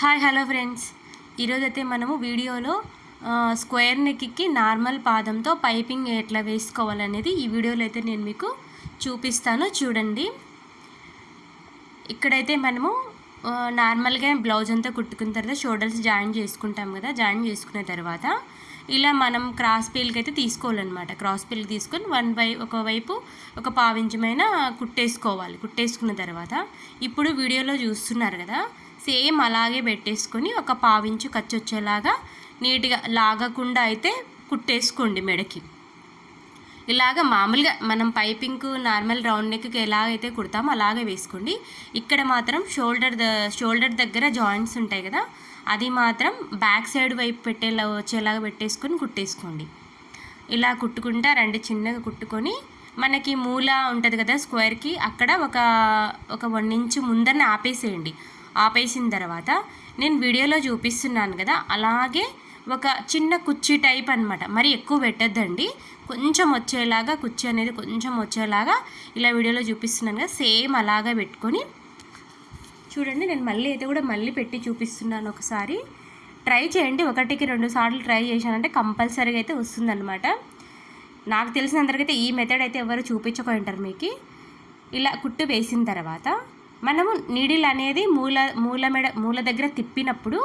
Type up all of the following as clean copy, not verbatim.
Hi hello friends, ఈరోజైతే మనము వీడియోలో స్క్వేర్ నెక్కి నార్మల్ పాదంతో పైపింగ్ ఎట్లా వేసుకోవాలనేది ఈ వీడియోలో అయితే నేను మీకు చూపిస్తాను. చూడండి, ఇక్కడైతే మనము నార్మల్గా బ్లౌజ్ అంతా కుట్టుకున్న తర్వాత షోల్డర్స్ జాయిన్ చేసుకుంటాం కదా. జాయిన్ చేసుకున్న తర్వాత ఇలా మనం క్రాస్ పీల్కి అయితే తీసుకోవాలన్నమాట. క్రాస్ పీల్కి తీసుకొని ఒకవైపు ఒక పావించమైన కుట్టేసుకోవాలి. కుట్టేసుకున్న తర్వాత ఇప్పుడు వీడియోలో చూస్తున్నారు కదా, సేమ్ అలాగే పెట్టేసుకొని ఒక పావించు ఖర్చు వచ్చేలాగా నీట్గా లాగకుండా అయితే కుట్టేసుకోండి. మెడకి ఇలాగ మామూలుగా మనం పైపింగ్ నార్మల్ రౌండ్ నెక్కి ఎలాగైతే కుడతామో అలాగే వేసుకోండి. ఇక్కడ మాత్రం షోల్డర్ దగ్గర జాయింట్స్ ఉంటాయి కదా, అది మాత్రం బ్యాక్ సైడ్ వైపు వచ్చేలాగా పెట్టేసుకొని కుట్టేసుకోండి. ఇలా కుట్టుకుంటా రండి, చిన్నగా కుట్టుకొని మనకి మూల ఉంటుంది కదా స్క్వేర్కి, అక్కడ ఒక 1 ఇంచు ముందరనే ఆపేసేయండి. ఆపేసిన తర్వాత నేను వీడియోలో చూపిస్తున్నాను కదా, అలాగే ఒక చిన్న కుర్చీ టైప్ అనమాట. మరి ఎక్కువ పెట్టద్దండి, కొంచెం వచ్చేలాగా, కుర్చీ అనేది కొంచెం వచ్చేలాగా ఇలా వీడియోలో చూపిస్తున్నాను కదా, సేమ్ అలాగా పెట్టుకొని చూడండి. నేను మళ్ళీ పెట్టి చూపిస్తున్నాను. ఒకసారి ట్రై చేయండి, 1కి 2 సార్లు ట్రై చేశానంటే కంపల్సరీగా అయితే వస్తుందన్నమాట. నాకు తెలిసినంతవరకైతే ఈ మెథడ్ అయితే ఎవరు చూపించుకుంటారు మీకు. ఇలా కుట్టు వేసిన తర్వాత మనము నీడిల్ అనేది మూల దగ్గర తిప్పినప్పుడు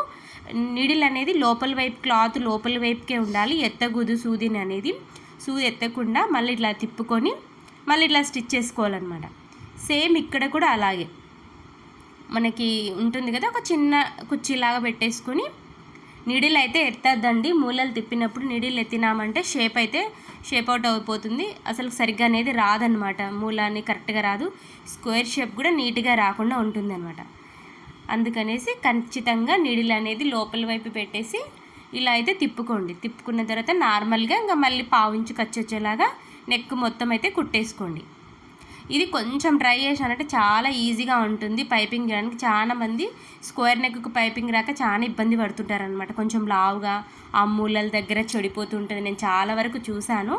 నీడిల్ అనేది లోపల వైపు, క్లాత్ లోపల వైపుకే ఉండాలి. ఎత్తగుదు సూదిని అనేది, సూది ఎత్తకుండా మళ్ళీ ఇట్లా తిప్పుకొని మళ్ళీ ఇట్లా స్టిచ్ చేసుకోవాలన్నమాట. సేమ్ ఇక్కడ కూడా అలాగే మనకి ఉంటుంది కదా, ఒక చిన్న కుర్చీలాగా పెట్టేసుకొని నీడిల్ అయితే ఎత్తద్దండి. మూలలు తిప్పినప్పుడు నీడిల్ ఎత్తినామంటే షేప్ అవుట్ అయిపోతుంది. అసలు సరిగ్గా అనేది రాదనమాట, మూలాన్ని కరెక్ట్గా రాదు, స్క్వేర్ షేప్ కూడా నీట్గా రాకుండా ఉంటుందన్నమాట. అందుకనేసి ఖచ్చితంగా నీడిల్ అనేది లోపల వైపు పెట్టేసి ఇలా అయితే తిప్పుకోండి. తిప్పుకున్న తర్వాత నార్మల్గా ఇంకా మళ్ళీ పావించు ఖర్చు వచ్చేలాగా నెక్ మొత్తం అయితే కుట్టేసుకోండి. ఇది కొంచెం ట్రై చేశానంటే చాలా ఈజీగా ఉంటుంది పైపింగ్ చేయడానికి. చాలామంది స్క్వేర్ నెక్కు పైపింగ్ రాక చాలా ఇబ్బంది పడుతుంటారనమాట. కొంచెం లావుగా ఆ మూలల దగ్గర చెడిపోతుంటుంది. నేను చాలా వరకు చూశాను.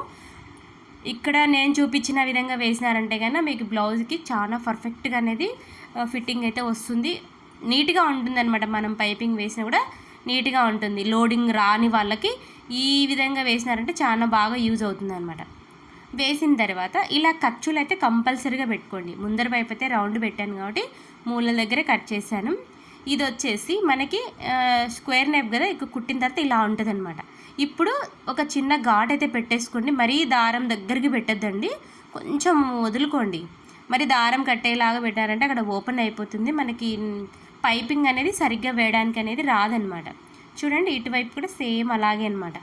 ఇక్కడ నేను చూపించిన విధంగా వేసినారంటే కన్నా మీకు బ్లౌజ్కి చాలా పర్ఫెక్ట్గా అనేది ఫిట్టింగ్ అయితే వస్తుంది. నీట్గా ఉంటుంది అనమాట. మనం పైపింగ్ వేసినా కూడా నీట్గా ఉంటుంది. లోడింగ్ రాని వాళ్ళకి ఈ విధంగా వేసినారంటే చాలా బాగా యూజ్ అవుతుంది అనమాట. వేసిన తర్వాత ఇలా ఖర్చులు అయితే కంపల్సరీగా పెట్టుకోండి. ముందర వైపు అయితే రౌండ్ పెట్టాను కాబట్టి మూల దగ్గర కట్ చేశాను. ఇది వచ్చేసి మనకి స్క్వేర్ నెక్ కదా, ఇక కుట్టిన తర్వాత ఇలా ఉంటుంది అనమాట. ఇప్పుడు ఒక చిన్న ఘాట్ అయితే పెట్టేసుకోండి. మరీ దారం దగ్గరికి పెట్టద్దండి, కొంచెం వదులుకోండి. మరి దారం కట్టేలాగా పెట్టారంటే అక్కడ ఓపెన్ అయిపోతుంది, మనకి పైపింగ్ అనేది సరిగ్గా వేయడానికి అనేది రాదనమాట. చూడండి, ఇటువైపు కూడా సేమ్ అలాగే అనమాట.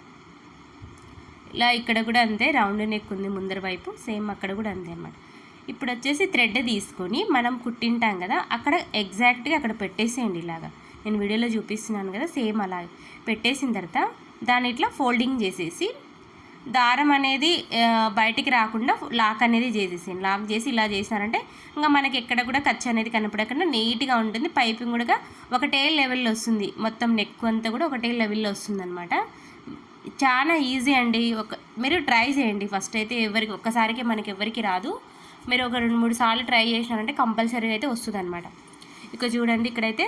ఇలా ఇక్కడ కూడా అంతే, రౌండ్ నెక్ ఉంది ముందర వైపు, సేమ్ అక్కడ కూడా అంతే అనమాట. ఇప్పుడు వచ్చేసి థ్రెడ్ తీసుకొని మనం కుట్టింటాం కదా, అక్కడ ఎగ్జాక్ట్గా అక్కడ పెట్టేసేయండి. ఇలాగా నేను వీడియోలో చూపిస్తున్నాను కదా, సేమ్ అలాగే పెట్టేసిన తర్వాత దాన్ని ఇట్లా ఫోల్డింగ్ చేసేసి దారం అనేది బయటికి రాకుండా లాక్ అనేది చేసేసేయండి. లాక్ చేసి ఇలా చేశారంటే ఇంకా మనకి ఎక్కడ కూడా ఖర్చు అనేది కనపడకుండా నీట్గా ఉంటుంది. పైపింగ్ కూడా ఒకటే లెవెల్లో వస్తుంది, మొత్తం నెక్ అంతా కూడా ఒకటే లెవెల్లో వస్తుంది అనమాట. చాలా ఈజీ అండి. మీరు ట్రై చేయండి. ఫస్ట్ అయితే ఒక్కసారికి మనకి ఎవరికి రాదు. మీరు ఒక 2-3 సార్లు ట్రై చేసినారంటే కంపల్సరీగా అయితే వస్తుంది అనమాట. ఇక చూడండి, ఇక్కడైతే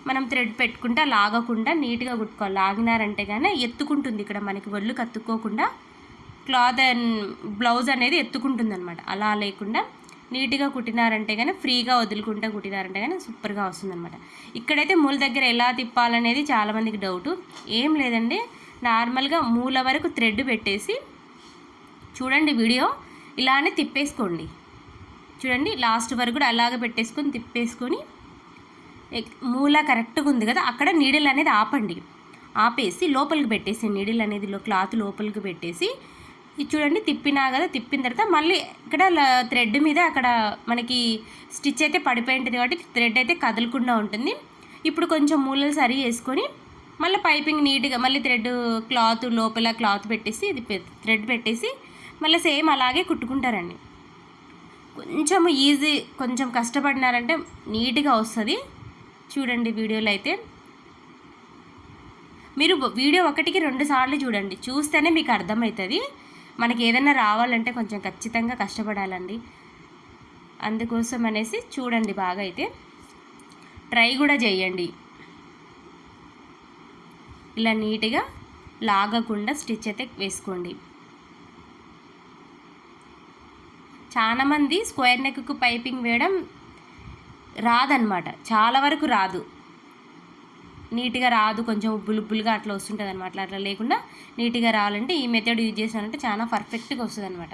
మనం థ్రెడ్ పెట్టుకుంటా లాగకుండా నీట్గా కుట్టుకోవాలి. లాగినారంటే కానీ ఎత్తుకుంటుంది, ఇక్కడ మనకి ఒళ్ళు కత్తుక్కోకుండా క్లాత్ బ్లౌజ్ అనేది ఎత్తుకుంటుంది అనమాట. అలా లేకుండా నీట్గా కుట్టినారంటే కానీ, ఫ్రీగా వదులుకుంటా కుట్టినారంటే కానీ సూపర్గా వస్తుంది అనమాట. ఇక్కడైతే మూల దగ్గర ఎలా తిప్పాలనేది చాలామందికి డౌటు. ఏం లేదండి, నార్మల్గా మూల వరకు థ్రెడ్ పెట్టేసి చూడండి, వీడియో ఇలానే తిప్పేసుకోండి. చూడండి, లాస్ట్ వరకు కూడా అలాగే పెట్టేసుకొని తిప్పేసుకొని మూల కరెక్ట్గా ఉంది కదా, అక్కడ నీడిల్ అనేది ఆపేసి లోపలికి పెట్టేసి నీడిల్ అనేది క్లాత్ లోపలికి పెట్టేసి ఇది చూడండి, తిప్పినా కదా, తిప్పిన తర్వాత మళ్ళీ ఇక్కడ థ్రెడ్ మీద అక్కడ మనకి స్టిచ్ అయితే పడిపోయి ఉంటుంది కాబట్టి థ్రెడ్ అయితే కదలకుండా ఉంటుంది. ఇప్పుడు కొంచెం మూలలు సరి చేసుకొని మళ్ళీ పైపింగ్ నీట్గా మళ్ళీ క్లాత్ లోపల క్లాత్ పెట్టేసి ఇది థ్రెడ్ పెట్టేసి మళ్ళీ సేమ్ అలాగే కుట్టుకుంటారండి. కొంచెం ఈజీ, కొంచెం కష్టపడినారంటే నీట్గా వస్తుంది. చూడండి, వీడియోలో అయితే మీరు వీడియో 1కి 2 సార్లు చూడండి, చూస్తేనే మీకు అర్థమవుతుంది. మనకి ఏదైనా రావాలంటే కొంచెం ఖచ్చితంగా కష్టపడాలండి. అందుకోసం అనేసి చూడండి, బాగా అయితే ట్రై కూడా చేయండి. ఇలా నీట్గా లాగకుండా స్టిచ్ అయితే వేసుకోండి. చాలామంది స్క్వేర్ నెక్కు పైపింగ్ వేయడం రాదనమాట, చాలా వరకు రాదు, నీట్గా రాదు, కొంచెం ఉబ్బులుబ్బులుగా అట్లా వస్తుంటుంది అనమాట. అట్లా లేకుండా నీట్గా రావాలంటే ఈ మెథడ్ యూజ్ చేసానంటే చాలా పర్ఫెక్ట్గా వస్తుంది అనమాట.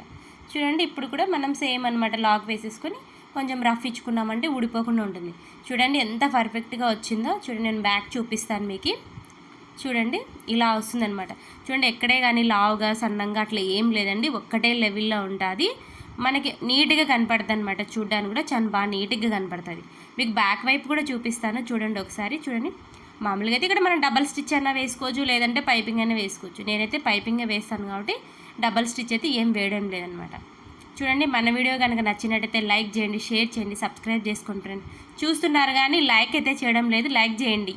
చూడండి ఇప్పుడు కూడా మనం సేమ్ అనమాట, లాక్ వేసేసుకొని కొంచెం రఫ్ ఇచ్చుకున్నామంటే ఊడిపోకుండా ఉంటుంది. చూడండి ఎంత పర్ఫెక్ట్గా వచ్చిందో. చూడండి నేను బ్యాక్ చూపిస్తాను మీకు. చూడండి ఇలా వస్తుందన్నమాట. చూడండి ఎక్కడే కానీ లావుగా సన్నంగా అట్లా ఏం లేదండి, ఒక్కటే లెవెల్లో ఉంటుంది. మనకి నీట్గా కనపడుతుంది అనమాట, చూడడానికి కూడా చాలా బాగా నీట్గా కనపడుతుంది. మీకు బ్యాక్ వైపు కూడా చూపిస్తాను చూడండి ఒకసారి. చూడండి మామూలుగా అయితే ఇక్కడ మనం డబల్ స్టిచ్ అయినా వేసుకోవచ్చు, లేదంటే పైపింగ్ అయినా వేసుకోవచ్చు. నేనైతే పైపింగే వేస్తాను కాబట్టి డబల్ స్టిచ్ అయితే ఏం వేయడం లేదనమాట. చూడండి మన వీడియో కనుక నచ్చినట్టయితే లైక్ చేయండి, షేర్ చేయండి, సబ్స్క్రైబ్ చేసుకోండి ఫ్రెండ్స్. చూస్తున్నారు కానీ లైక్ అయితే చేయడం లేదు, లైక్ చేయండి.